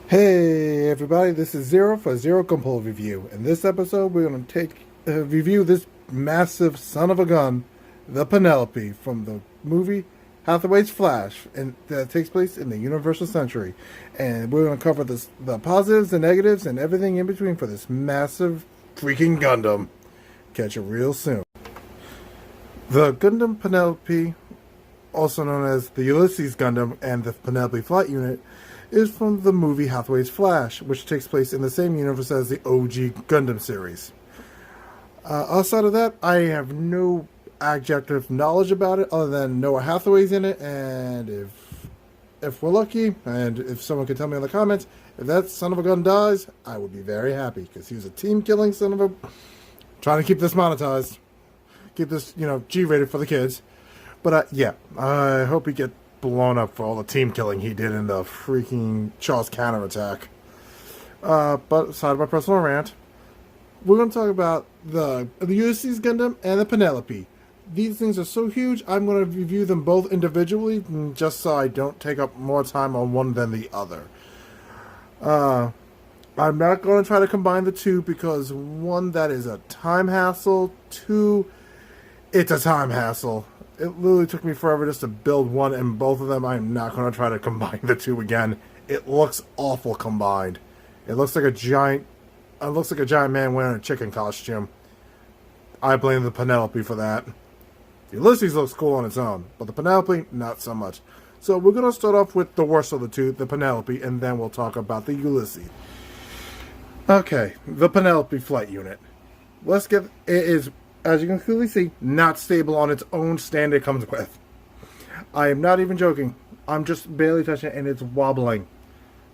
Hey everybody, this is Zero for Zero Compo Review. In this episode, we're going to review this massive son of a gun, the Penelope, from the movie Hathaway's Flash, and that takes place in the Universal Century. And we're going to cover the positives, the negatives, and everything in between for this massive freaking Gundam. Catch you real soon. The Gundam Penelope, also known as the Ulysses Gundam and the Penelope Flight Unit, is from the movie Hathaway's Flash, which takes place in the same universe as the OG Gundam series. Outside of that, I have no adjective knowledge about it other than Noah Hathaway's in it, and if we're lucky, and if someone can tell me in the comments, if that son of a gun dies, I would be very happy, because he was a team-killing son of a... Trying to keep this monetized. Keep this, G-rated for the kids. But, yeah, I hope he gets blown up for all the team killing he did in the freaking Charles counterattack. But aside of my personal rant, we're going to talk about the Ulysses Gundam and the Penelope. These things are so huge, I'm going to review them both individually, just so I don't take up more time on one than the other. I'm not going to try to combine the two because, one, that is a time hassle. Two, it's a time hassle. It literally took me forever just to build one, and both of them, I'm not going to try to combine the two again. It looks awful combined. It looks like a giant man wearing a chicken costume. I blame the Penelope for that. The Ulysses looks cool on its own, but the Penelope, not so much. So we're going to start off with the worst of the two, the Penelope, and then we'll talk about the Ulysses. Okay, the Penelope Flight Unit. It is, as you can clearly see, not stable on its own stand it comes with. I am not even joking. I'm just barely touching it and it's wobbling.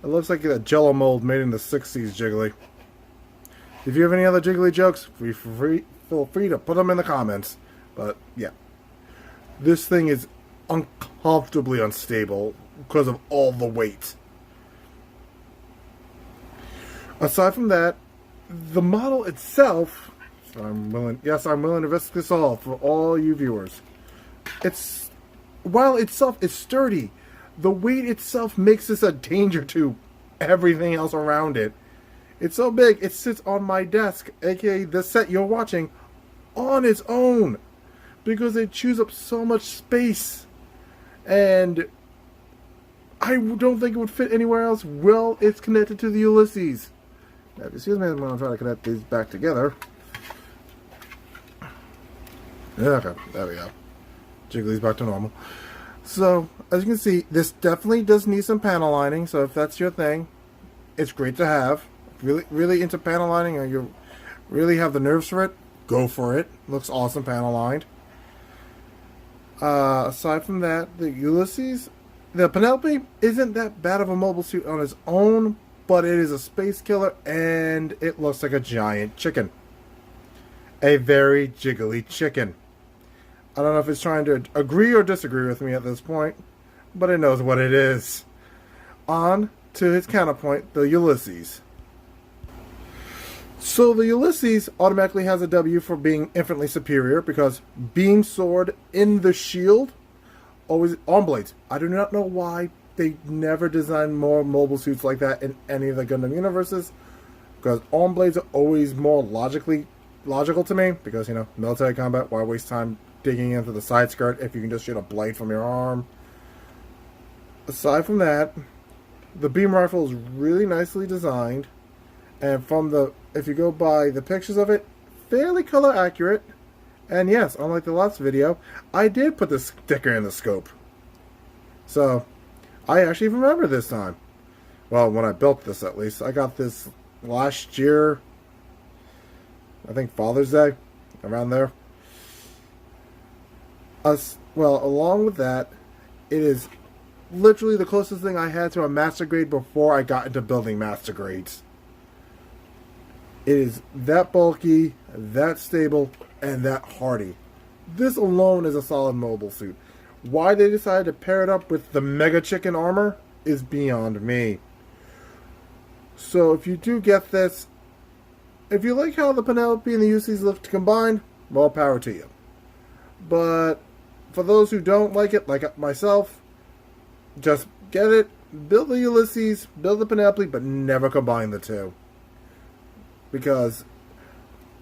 It looks like a Jello mold made in the 60s, Jiggly. If you have any other Jiggly jokes, feel free to put them in the comments. But, yeah. This thing is uncomfortably unstable because of all the weight. Aside from that, the model itself... I'm willing to risk this all for all you viewers. While itself is sturdy, the weight itself makes this a danger to everything else around it. It's so big, it sits on my desk, aka the set you're watching, on its own, because it chews up so much space, and I don't think it would fit anywhere else. Well, it's connected to the Ulysses. Now, excuse me, I'm going to try to connect these back together. Okay, there we go. Jiggly's back to normal. So, as you can see, this definitely does need some panel lining, so if that's your thing, it's great to have. Really into panel lining, or you really have the nerves for it, go for it. Looks awesome panel lined. Aside from that, the Ulysses, the Penelope isn't that bad of a mobile suit on its own, but it is a space killer, and it looks like a giant chicken. A very jiggly chicken. I don't know if it's trying to agree or disagree with me at this point, but it knows what it is. On to its counterpoint, the Ulysses. So the Ulysses automatically has a W for being infinitely superior because beam sword in the shield, always arm blades. I do not know why they never designed more mobile suits like that in any of the Gundam universes, because arm blades are always more logical to me, because, military combat, why waste time digging into the side skirt if you can just shoot a blade from your arm? Aside from that, the beam rifle is really nicely designed, and if you go by the pictures of it, fairly color accurate. And yes, unlike the last video, I did put the sticker in the scope. So, I actually remember this time. Well, when I built this at least. I got this last year, I think Father's Day, around there. Along with that, it is literally the closest thing I had to a master grade before I got into building master grades. It is that bulky, that stable, and that hardy. This alone is a solid mobile suit. Why they decided to pair it up with the Mega Chicken armor is beyond me. So if you do get this, if you like how the Penelope and the Ulysses look combined, more power to you. But for those who don't like it, like myself, just get it, build the Ulysses, build the Penelope, but never combine the two. Because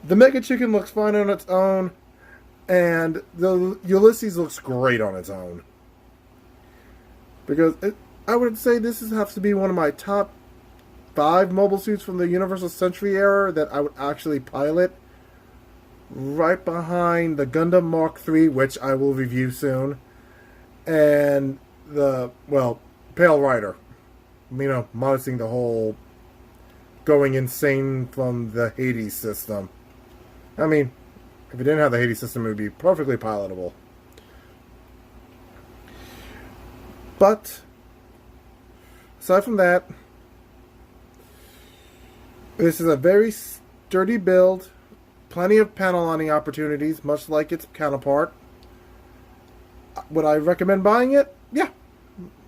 the Mega Chicken looks fine on its own, and the Ulysses looks great on its own. Because I would say this has to be one of my top 5 mobile suits from the Universal Century era that I would actually pilot. Right behind the Gundam Mark III, which I will review soon. And the, well, Pale Rider. You know, minusing the whole going insane from the Hades system. I mean, if it didn't have the Hades system, it would be perfectly pilotable. But, aside from that, this is a very sturdy build. Plenty of panel lining opportunities, much like its counterpart. Would I recommend buying it? Yeah.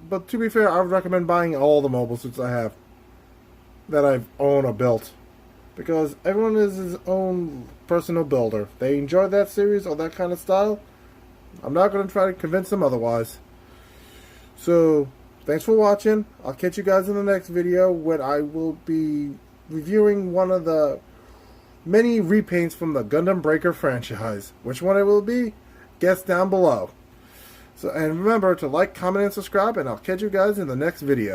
But to be fair, I would recommend buying all the mobile suits I have that I've owned or built. Because everyone is his own personal builder. They enjoy that series or that kind of style. I'm not going to try to convince them otherwise. So, thanks for watching. I'll catch you guys in the next video when I will be reviewing one of the many repaints from the Gundam Breaker franchise. Which one it will be? Guess down below. So, and remember to like, comment, and subscribe, and I'll catch you guys in the next video.